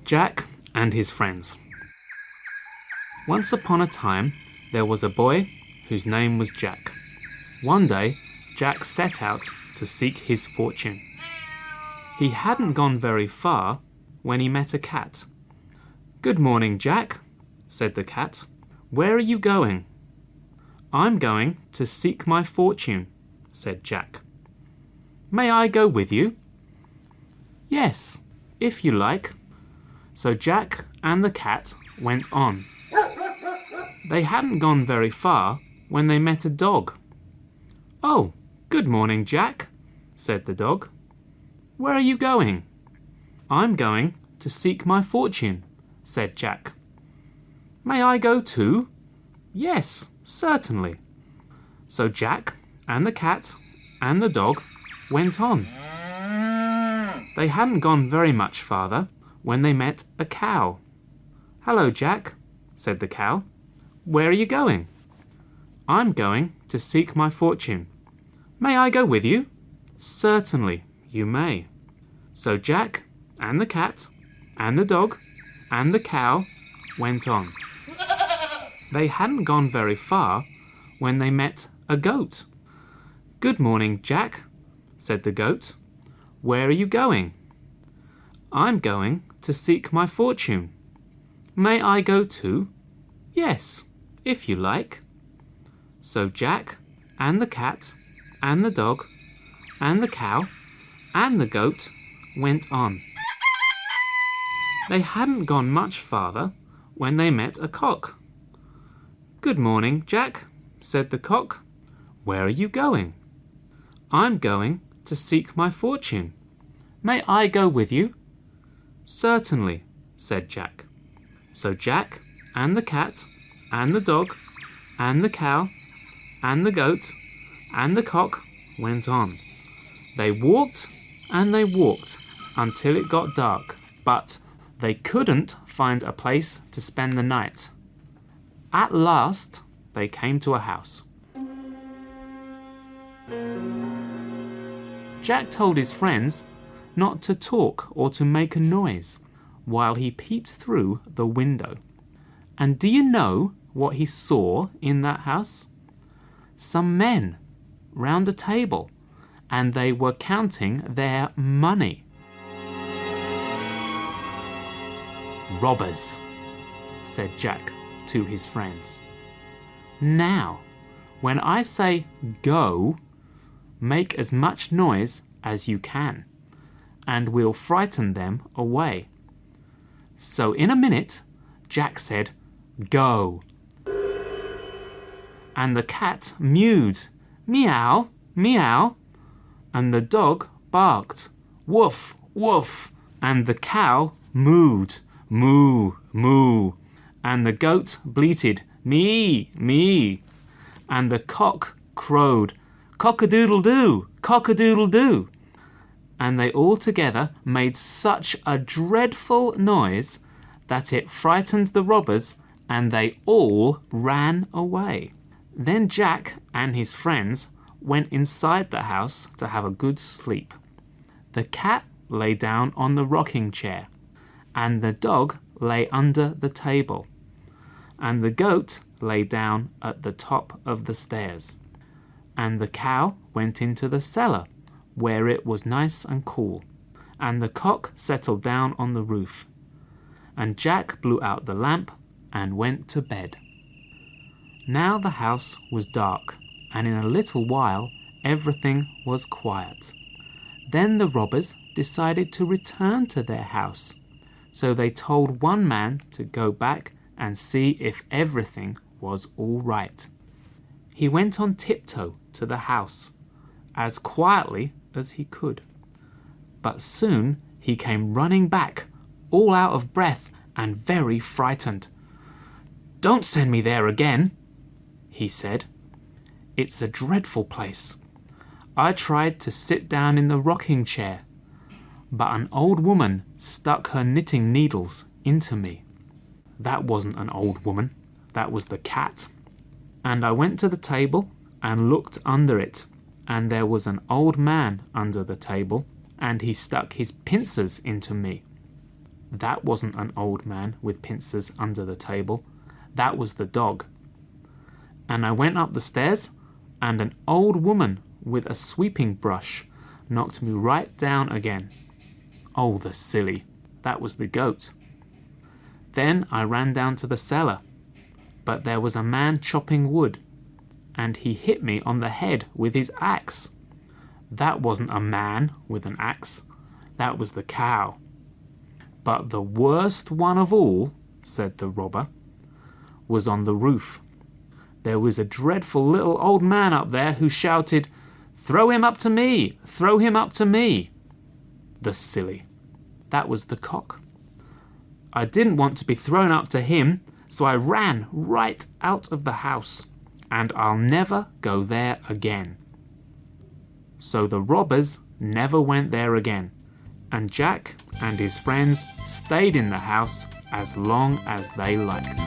Jack and his friends. Once upon a time, there was a boy whose name was Jack. One day, Jack set out to seek his fortune. He hadn't gone very far when he met a cat. "Good morning, Jack," said the cat. "Where are you going?" "I'm going to seek my fortune," said Jack. "May I go with you?" "Yes, if you like." So Jack and the cat went on. They hadn't gone very far when they met a dog. "Oh, good morning, Jack," said the dog. "Where are you going?" "I'm going to seek my fortune," said Jack. "May I go too?" "Yes, certainly." So Jack and the cat and the dog went on. They hadn't gone very much farther when they met a cow. "Hello, Jack," said the cow. "Where are you going?" "I'm going to seek my fortune." "May I go with you?" "Certainly, you may." So Jack and the cat and the dog and the cow went on. They hadn't gone very far when they met a goat. "Good morning, Jack," said the goat. "Where are you going?" "I'm going to seek my fortune." "May I go too?" "Yes, if you like." So Jack and the cat and the dog and the cow and the goat went on. They hadn't gone much farther when they met a cock. "Good morning, Jack," said the cock. "Where are you going?" "I'm going to seek my fortune." "May I go with you?" "Certainly," said Jack. So Jack and the cat and the dog and the cow and the goat and the cock went on. They walked and they walked until it got dark, but they couldn't find a place to spend the night. At last, they came to a house. Jack told his friends not to talk or to make a noise while he peeped through the window. And do you know what he saw in that house? Some men round a table, and they were counting their money. "Robbers," said Jack to his friends. "Now, when I say go, make as much noise as you can, and we'll frighten them away." So in a minute, Jack said, "Go." And the cat mewed, "Meow, meow." And the dog barked, "Woof, woof." And the cow mooed, "Moo, moo." And the goat bleated, "Me, me." And the cock crowed, "Cock-a-doodle-doo, cock-a-doodle-doo." And they all together made such a dreadful noise that it frightened the robbers, and they all ran away. Then Jack and his friends went inside the house to have a good sleep. The cat lay down on the rocking chair, and the dog lay under the table, and the goat lay down at the top of the stairs, and the cow went into the cellar, where it was nice and cool, and the cock settled down on the roof, and Jack blew out the lamp and went to bed. Now the house was dark, and in a little while everything was quiet. Then the robbers decided to return to their house, so they told one man to go back and see if everything was all right. He went on tiptoe to the house, as quietly as he could. But soon he came running back, all out of breath and very frightened. "Don't send me there again," he said. "It's a dreadful place. I tried to sit down in the rocking chair, but an old woman stuck her knitting needles into me." That wasn't an old woman, that was the cat. "And I went to the table and looked under it, and there was an old man under the table, and he stuck his pincers into me." That wasn't an old man with pincers under the table. That was the dog. And I went up the stairs, and an old woman with a sweeping brush knocked me right down again. Oh, the silly. That was the goat. Then I ran down to the cellar, but there was a man chopping wood, and he hit me on the head with his axe. That wasn't a man with an axe. That was the cow. But the worst one of all, said the robber, was on the roof. There was a dreadful little old man up there who shouted, "Throw him up to me! Throw him up to me!" The silly. That was the cock. I didn't want to be thrown up to him, so I ran right out of the house, and I'll never go there again. So the robbers never went there again, and Jack and his friends stayed in the house as long as they liked.